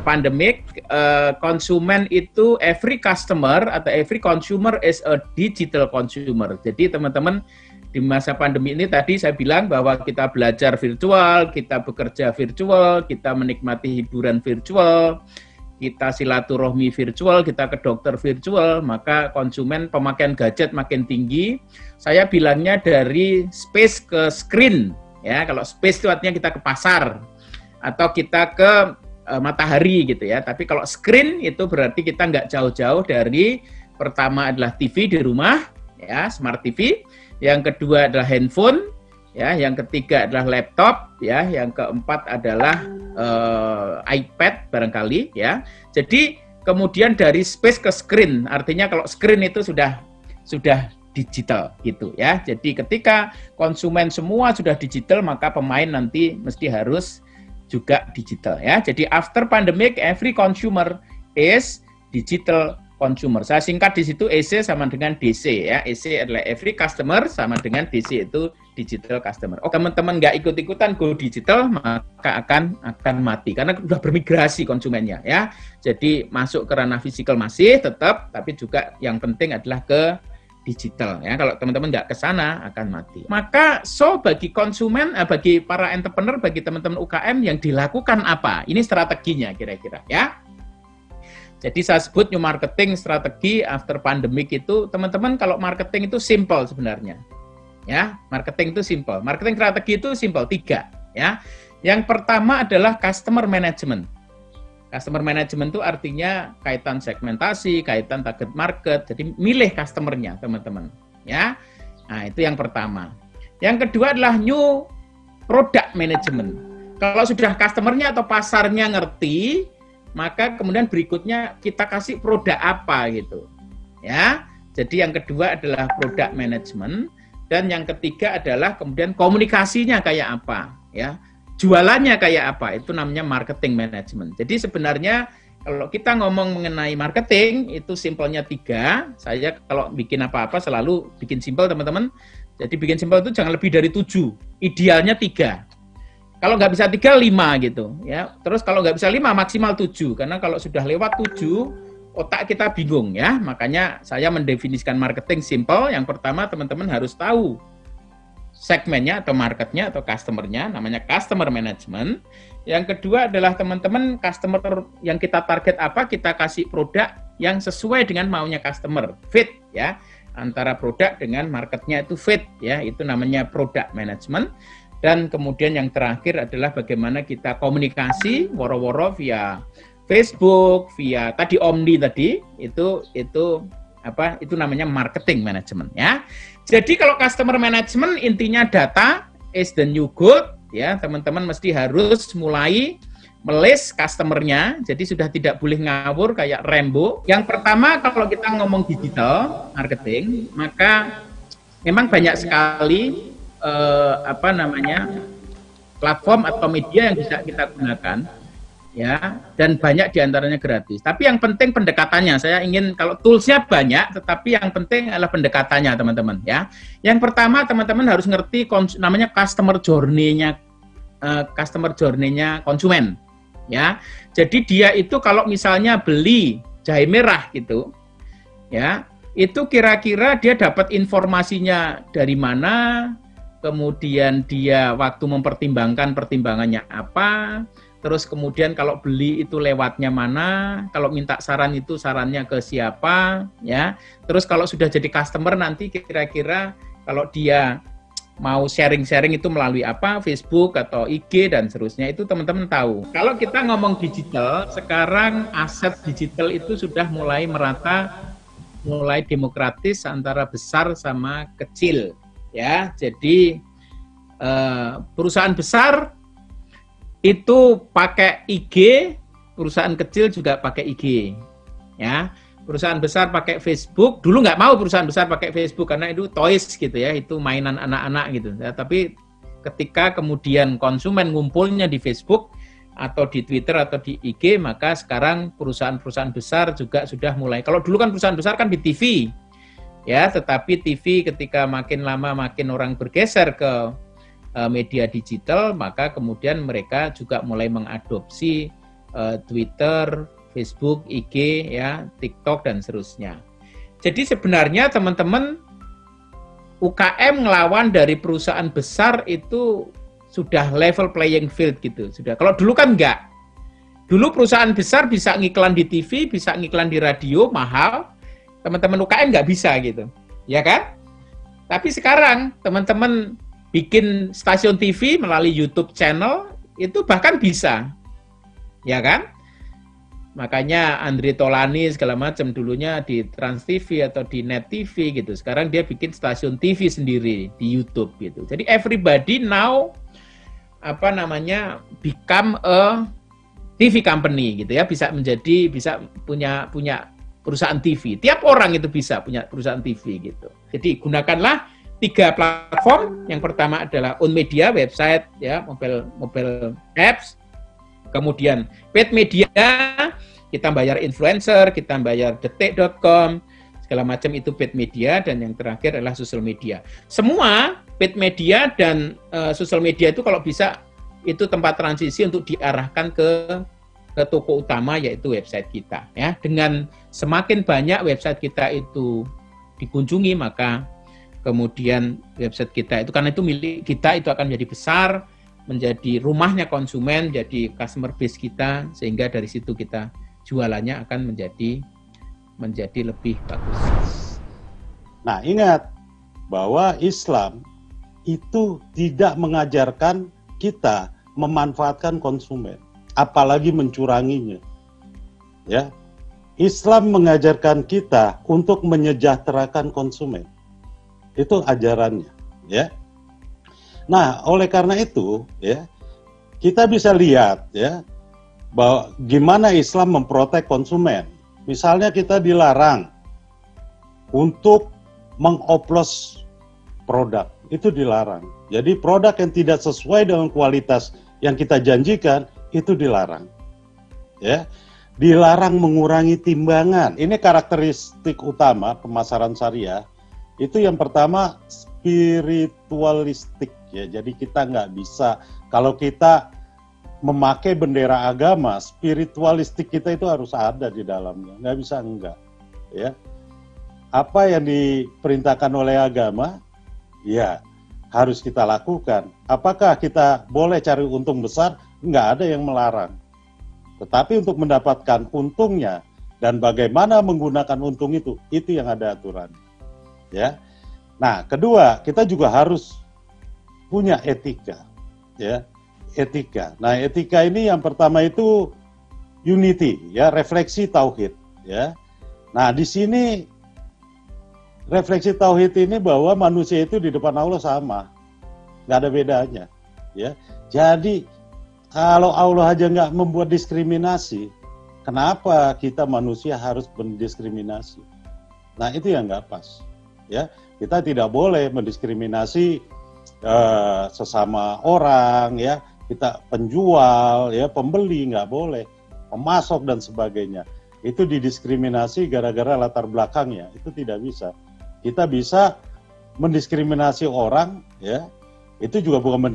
pandemic, konsumen itu every customer atau every consumer is a digital consumer. Jadi teman-teman di masa pandemi ini tadi saya bilang bahwa kita belajar virtual, kita bekerja virtual, kita menikmati hiburan virtual, kita silaturahmi virtual, kita ke dokter virtual, maka konsumen pemakaian gadget makin tinggi. Saya bilangnya dari space ke screen, ya. Kalau space itu artinya kita ke pasar atau kita ke matahari gitu ya. Tapi kalau screen itu berarti kita nggak jauh-jauh dari pertama adalah TV di rumah, ya, smart TV. Yang kedua adalah handphone, ya. Yang ketiga adalah laptop, ya. Yang keempat adalah iPad barangkali, ya. Jadi kemudian dari space ke screen, artinya kalau screen itu sudah digital gitu, ya. Jadi ketika konsumen semua sudah digital, maka pemain nanti mesti harus juga digital, ya. Jadi after pandemic, every consumer is digital consumer. Saya singkat di situ, EC sama dengan DC, ya. EC adalah every customer, sama dengan DC itu digital customer. Oh, teman-teman nggak ikut-ikutan go digital, maka akan mati karena sudah bermigrasi konsumennya, ya. Jadi masuk ke ranah fisikal masih tetap, tapi juga yang penting adalah ke digital, ya. Kalau teman-teman nggak ke sana akan mati. Maka bagi konsumen, bagi para entrepreneur, bagi teman-teman UKM yang dilakukan apa? Ini strateginya kira-kira, ya. Jadi saya sebut new marketing strategi after pandemic itu, teman-teman kalau marketing itu simple sebenarnya. Ya, marketing itu simple. Marketing strategi itu simple, 3, ya. Yang pertama adalah customer management. Customer management itu artinya kaitan segmentasi, kaitan target market. Jadi milih customernya, teman-teman, ya. Nah, itu yang pertama. Yang kedua adalah new product management. Kalau sudah customernya atau pasarnya ngerti, maka kemudian berikutnya kita kasih produk apa gitu, ya. Jadi yang kedua adalah product management, dan yang ketiga adalah kemudian komunikasinya kayak apa, ya. Jualannya kayak apa, itu namanya marketing management. Jadi sebenarnya kalau kita ngomong mengenai marketing itu simpelnya 3. Saya kalau bikin apa-apa selalu bikin simpel, teman-teman. Jadi bikin simpel itu jangan lebih dari 7, idealnya 3. Kalau nggak bisa 3, 5 gitu, ya. Terus kalau nggak bisa 5, maksimal 7. Karena kalau sudah lewat 7, otak kita bingung, ya. Makanya saya mendefinisikan marketing simple. Yang pertama, teman-teman harus tahu segmennya atau marketnya atau customernya, namanya customer management. Yang kedua adalah teman-teman customer yang kita target apa, kita kasih produk yang sesuai dengan maunya customer, fit, ya. Antara produk dengan marketnya itu fit, ya. Itu namanya product management. Dan kemudian yang terakhir adalah bagaimana kita komunikasi woro-woro via Facebook, via tadi Omni tadi, itu namanya marketing management, ya. Jadi kalau customer management intinya data is the new gold, ya. Teman-teman mesti harus mulai melis customernya, jadi sudah tidak boleh ngawur kayak Rambo. Yang pertama kalau kita ngomong digital marketing, maka memang banyak sekali platform atau media yang bisa kita gunakan, ya, dan banyak diantaranya gratis. Tapi yang penting pendekatannya. Saya ingin kalau toolsnya banyak, tetapi yang penting adalah pendekatannya, teman-teman, ya. Yang pertama teman-teman harus ngerti namanya customer journey-nya konsumen, ya. Jadi dia itu kalau misalnya beli jahe merah gitu, ya, itu kira-kira dia dapat informasinya dari mana. Kemudian dia waktu mempertimbangkan pertimbangannya apa, terus kemudian kalau beli itu lewatnya mana, kalau minta saran itu sarannya ke siapa, ya. Terus kalau sudah jadi customer nanti kira-kira kalau dia mau sharing-sharing itu melalui apa, Facebook atau IG dan seterusnya, itu teman-teman tahu. Kalau kita ngomong digital, sekarang aset digital itu sudah mulai merata, mulai demokratis antara besar sama kecil. Ya, jadi perusahaan besar itu pakai IG, perusahaan kecil juga pakai IG, ya. Perusahaan besar pakai Facebook, dulu nggak mau perusahaan besar pakai Facebook karena itu toys gitu ya, itu mainan anak-anak gitu. Ya, tapi ketika kemudian konsumen ngumpulnya di Facebook atau di Twitter atau di IG, maka sekarang perusahaan-perusahaan besar juga sudah mulai. Kalau dulu kan perusahaan besar kan di TV. Ya, tetapi TV ketika makin lama makin orang bergeser ke media digital, maka kemudian mereka juga mulai mengadopsi Twitter, Facebook, IG, ya, TikTok dan seterusnya. Jadi sebenarnya teman-teman UKM ngelawan dari perusahaan besar itu sudah level playing field gitu. Sudah. Kalau dulu kan enggak. Dulu perusahaan besar bisa ngiklan di TV, bisa ngiklan di radio mahal. Teman-teman UKM nggak bisa gitu. Ya kan? Tapi sekarang teman-teman bikin stasiun TV melalui YouTube channel itu bahkan bisa. Ya kan? Makanya Andre Tolani segala macam dulunya di Trans TV atau di Net TV gitu. Sekarang dia bikin stasiun TV sendiri di YouTube gitu. Jadi everybody now become a TV company gitu ya, bisa punya perusahaan TV. Tiap orang itu bisa punya perusahaan TV gitu. Jadi gunakanlah 3 platform. Yang pertama adalah own media, website ya, mobile apps. Kemudian paid media, kita bayar influencer, kita bayar detik.com, segala macam itu paid media, dan yang terakhir adalah social media. Semua paid media dan social media itu kalau bisa itu tempat transisi untuk diarahkan ke toko utama yaitu website kita ya. Dengan semakin banyak website kita itu dikunjungi, maka kemudian website kita itu, karena itu milik kita, itu akan menjadi besar, menjadi rumahnya konsumen, jadi customer base kita, sehingga dari situ kita jualannya akan menjadi lebih bagus. Nah, ingat bahwa Islam itu tidak mengajarkan kita memanfaatkan konsumen, apalagi mencuranginya. Ya. Islam mengajarkan kita untuk menyejahterakan konsumen. Itu ajarannya, ya. Nah, oleh karena itu, ya, kita bisa lihat, ya, bahwa gimana Islam memprotek konsumen. Misalnya kita dilarang untuk mengoplos produk, itu dilarang. Jadi produk yang tidak sesuai dengan kualitas yang kita janjikan itu dilarang. Ya, dilarang mengurangi timbangan. Ini karakteristik utama pemasaran syariah. Itu yang pertama, spiritualistik ya. Jadi kita nggak bisa, kalau kita memakai bendera agama, spiritualistik kita itu harus ada di dalamnya. Nggak bisa enggak. Ya. Apa yang diperintahkan oleh agama, ya harus kita lakukan. Apakah kita boleh cari untung besar? Nggak ada yang melarang. Tetapi untuk mendapatkan untungnya dan bagaimana menggunakan untung itu yang ada aturan. Ya. Nah, kedua, kita juga harus punya etika, ya, etika. Nah, etika ini yang pertama itu unity, ya, refleksi tauhid, ya. Nah, di sini refleksi tauhid ini bahwa manusia itu di depan Allah sama, nggak ada bedanya, ya. Jadi kalau Allah aja nggak membuat diskriminasi, kenapa kita manusia harus mendiskriminasi? Nah, itu yang nggak pas, ya. Kita tidak boleh mendiskriminasi sesama orang, ya. Kita penjual, ya, pembeli nggak boleh, pemasok dan sebagainya. Itu didiskriminasi gara-gara latar belakangnya, itu tidak bisa. Kita bisa mendiskriminasi orang, ya. Itu juga bukan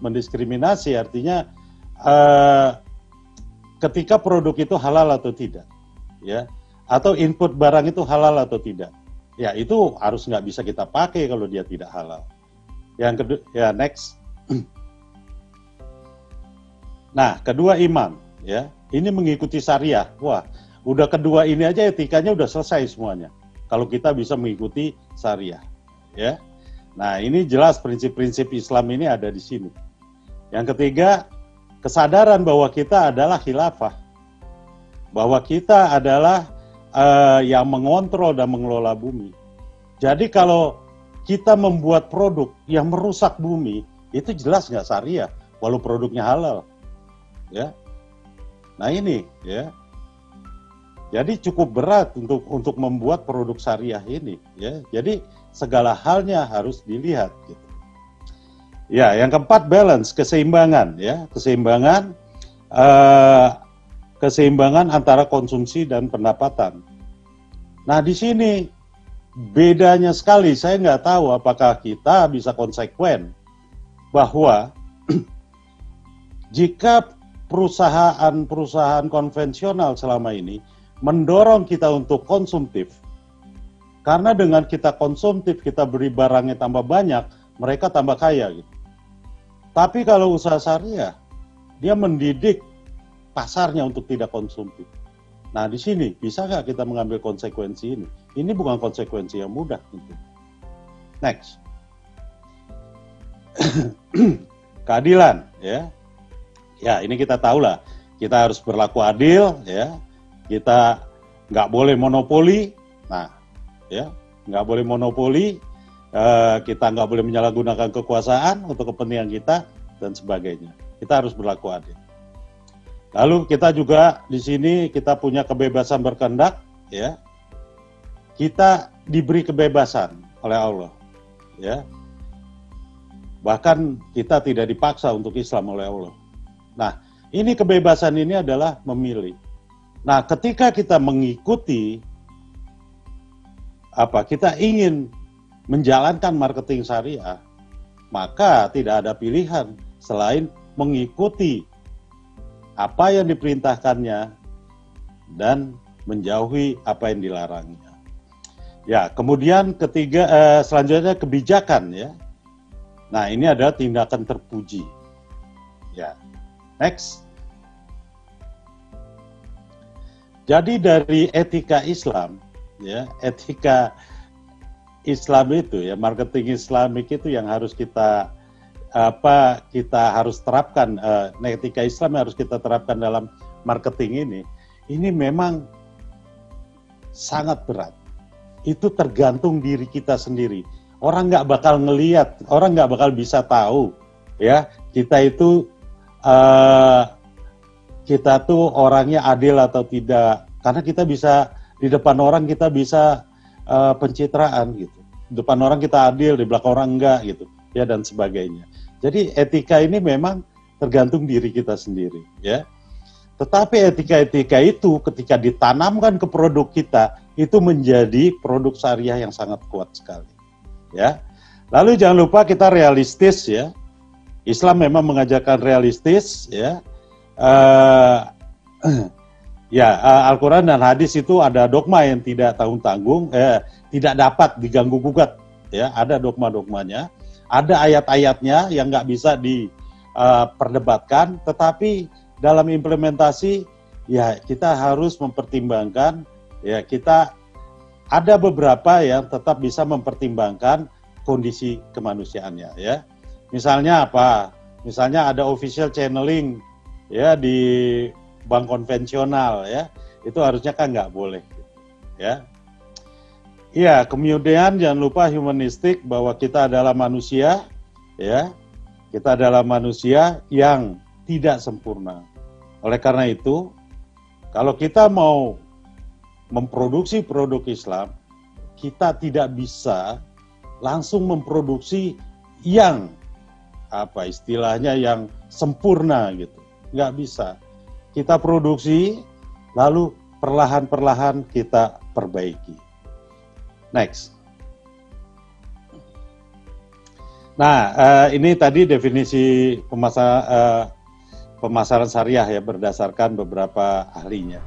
mendiskriminasi, artinya ketika produk itu halal atau tidak, ya, atau input barang itu halal atau tidak. Ya, itu harus nggak bisa kita pakai kalau dia tidak halal. Yang kedua, ya, next. Nah, kedua iman, ya. Ini mengikuti syariah. Wah, udah kedua ini aja etikanya udah selesai semuanya. Kalau kita bisa mengikuti syariah, ya. Nah, ini jelas prinsip-prinsip Islam ini ada di sini. Yang ketiga, kesadaran bahwa kita adalah khilafah. Bahwa kita adalah yang mengontrol dan mengelola bumi. Jadi kalau kita membuat produk yang merusak bumi, itu jelas nggak syariah, walau produknya halal, ya. Nah ini, ya. Jadi cukup berat untuk membuat produk syariah ini, ya. Jadi segala halnya harus dilihat, gitu. Ya, yang keempat balance, keseimbangan, ya, keseimbangan antara konsumsi dan pendapatan. Nah, di sini bedanya sekali, saya nggak tahu apakah kita bisa konsekuen bahwa jika perusahaan-perusahaan konvensional selama ini mendorong kita untuk konsumtif. Karena dengan kita konsumtif, kita beri barangnya tambah banyak, mereka tambah kaya gitu. Tapi kalau usaha syariah, dia mendidik pasarnya untuk tidak konsumtif. Nah, di sini bisa nggak kita mengambil konsekuensi ini? Ini bukan konsekuensi yang mudah. Gitu. Next. Keadilan, ya. Ya, ini kita tahu lah. Kita harus berlaku adil, ya. Kita nggak boleh monopoli. Nah, ya, nggak boleh monopoli. Kita nggak boleh menyalahgunakan kekuasaan untuk kepentingan kita dan sebagainya. Kita harus berlaku adil. Lalu kita juga di sini kita punya kebebasan berkehendak, ya. Kita diberi kebebasan oleh Allah, ya. Bahkan kita tidak dipaksa untuk Islam oleh Allah. Nah, ini kebebasan ini adalah memilih. Nah, ketika kita mengikuti kita ingin menjalankan marketing syariah, maka tidak ada pilihan selain mengikuti apa yang diperintahkannya dan menjauhi apa yang dilarangnya. Ya, kemudian selanjutnya kebijakan, ya. Nah, ini adalah tindakan terpuji. Ya. Next. Jadi dari etika Islam, ya, etika Islam itu, ya, marketing Islamik itu yang harus kita harus terapkan, etika Islam yang harus kita terapkan dalam marketing ini. Ini memang sangat berat. Itu tergantung diri kita sendiri. Orang nggak bakal ngelihat, orang nggak bakal bisa tahu, ya, kita tuh orangnya adil atau tidak. Karena kita bisa di depan orang kita bisa pencitraan gitu. Di depan orang kita adil, di belakang orang enggak gitu, ya, dan sebagainya. Jadi etika ini memang tergantung diri kita sendiri, ya. Tetapi etika-etika itu ketika ditanamkan ke produk kita, itu menjadi produk syariah yang sangat kuat sekali, ya. Lalu jangan lupa kita realistis, ya. Islam memang mengajarkan realistis, ya. Al-Quran dan hadis itu ada dogma yang tidak tanggung-tanggung, tidak dapat diganggu-gugat, ya. Ada dogma-dogmanya. Ada ayat-ayatnya yang nggak bisa diperdebatkan, tetapi dalam implementasi, ya, kita harus mempertimbangkan, ya, kita ada beberapa yang tetap bisa mempertimbangkan kondisi kemanusiaannya, ya. Misalnya apa? Misalnya ada official channeling, ya, di bank konvensional, ya, itu harusnya kan nggak boleh, ya. Iya, kemudian jangan lupa humanistik, bahwa kita adalah manusia, ya, kita adalah manusia yang tidak sempurna. Oleh karena itu, kalau kita mau memproduksi produk Islam, kita tidak bisa langsung memproduksi yang istilahnya yang sempurna gitu, nggak bisa. Kita produksi, lalu perlahan-perlahan kita perbaiki. Next. Nah, ini tadi definisi pemasaran syariah, ya, berdasarkan beberapa ahlinya.